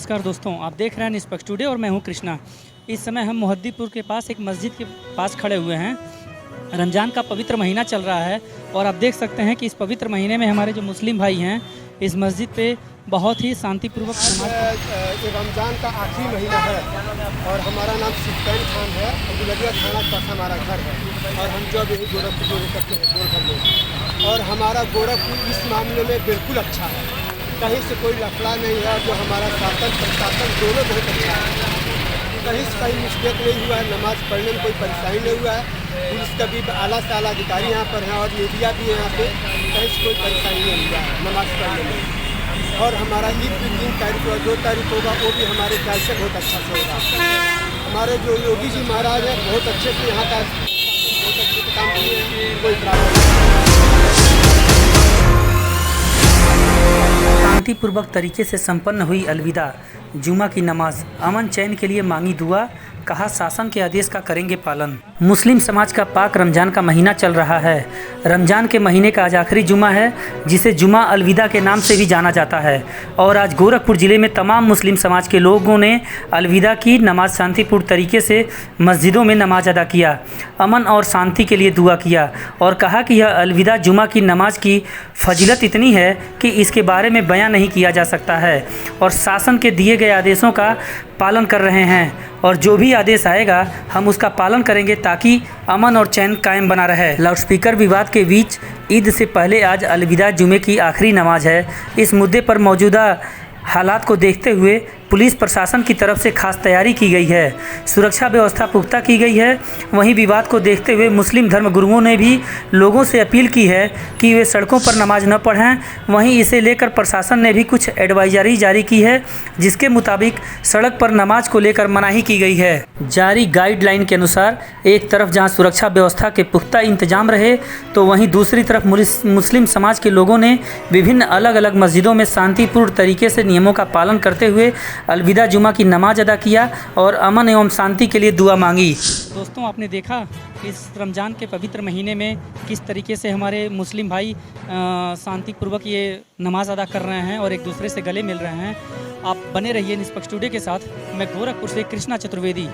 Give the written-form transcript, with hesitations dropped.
नमस्कार दोस्तों, आप देख रहे हैं निष्पक्ष टुडे और मैं हूं कृष्णा। इस समय हम मोहद्दीपुर के पास एक मस्जिद के पास खड़े हुए हैं। रमज़ान का पवित्र महीना चल रहा है और आप देख सकते हैं कि इस पवित्र महीने में हमारे जो मुस्लिम भाई हैं इस मस्जिद पे बहुत ही शांतिपूर्वक नमाज। ये रमज़ान का आखिरी महीना है और हमारा नाम सिद्दीक खान है। गुलरिया थाना के पास हमारा घर है और हम जो यही गोरखपुर करते हैं गोरखपुर में। और हमारा गोरखपुर इस मामले में बिल्कुल अच्छा है, कहीं से कोई लफड़ा नहीं है। जो हमारा शासन प्रशासन दोनों बहुत अच्छा है, कहीं से कहीं मिस्टेक नहीं हुआ है। नमाज़ पढ़ने में कोई परेशानी नहीं हुआ है। पुलिस का भी आला से आला अधिकारी यहाँ पर हैं और मीडिया भी है यहाँ पे, कहीं से कोई परेशानी नहीं हुआ है नमाज़ पढ़ने में। और हमारा ईद भी 3 तारीख और 2 तारीख होगा, वो भी हमारे ख्याल से बहुत अच्छा से होगा। हमारे जो योगी जी महाराज हैं बहुत अच्छे से यहाँ का बहुत अच्छे से काम किए हैं, कोई प्रॉब्लम नहीं। शांतिपूर्वक तरीके से संपन्न हुई अलविदा जुमा की नमाज। अमन चैन के लिए मांगी दुआ, कहा शासन के आदेश का करेंगे पालन। मुस्लिम समाज का पाक रमज़ान का महीना चल रहा है। रमज़ान के महीने का आज आखिरी जुमा है, जिसे जुमा अलविदा के नाम से भी जाना जाता है। और आज गोरखपुर ज़िले में तमाम मुस्लिम समाज के लोगों ने अलविदा की नमाज शांतिपूर्ण तरीके से मस्जिदों में नमाज अदा किया, अमन और शांति के लिए दुआ किया और कहा कि यह अलविदा जुमा की नमाज की फजीलत इतनी है कि इसके बारे में बयां नहीं किया जा सकता है। और शासन के दिए गए आदेशों का पालन कर रहे हैं और जो भी आदेश आएगा हम उसका पालन करेंगे ताकि अमन और चैन कायम बना रहे। लाउडस्पीकर विवाद के बीच ईद से पहले आज अलविदा जुमे की आखिरी नमाज है। इस मुद्दे पर मौजूदा हालात को देखते हुए पुलिस प्रशासन की तरफ से खास तैयारी की गई है, सुरक्षा व्यवस्था पुख्ता की गई है। वहीं विवाद को देखते हुए मुस्लिम धर्मगुरुओं ने भी लोगों से अपील की है कि वे सड़कों पर नमाज न पढ़ें। वहीं इसे लेकर प्रशासन ने भी कुछ एडवाइजरी जारी की है, जिसके मुताबिक सड़क पर नमाज को लेकर मनाही की गई है। जारी गाइडलाइन के अनुसार एक तरफ जहां सुरक्षा व्यवस्था के पुख्ता इंतजाम रहे, तो वहीं दूसरी तरफ मुस्लिम समाज के लोगों ने विभिन्न अलग अलग मस्जिदों में शांतिपूर्ण तरीके से नियमों का पालन करते हुए अलविदा जुमा की नमाज अदा किया और अमन एवं शांति के लिए दुआ मांगी। दोस्तों, आपने देखा इस रमज़ान के पवित्र महीने में किस तरीके से हमारे मुस्लिम भाई शांतिपूर्वक ये नमाज अदा कर रहे हैं और एक दूसरे से गले मिल रहे हैं। आप बने रहिए निष्पक्ष टुडे के साथ। मैं गोरखपुर से कृष्णा चतुर्वेदी।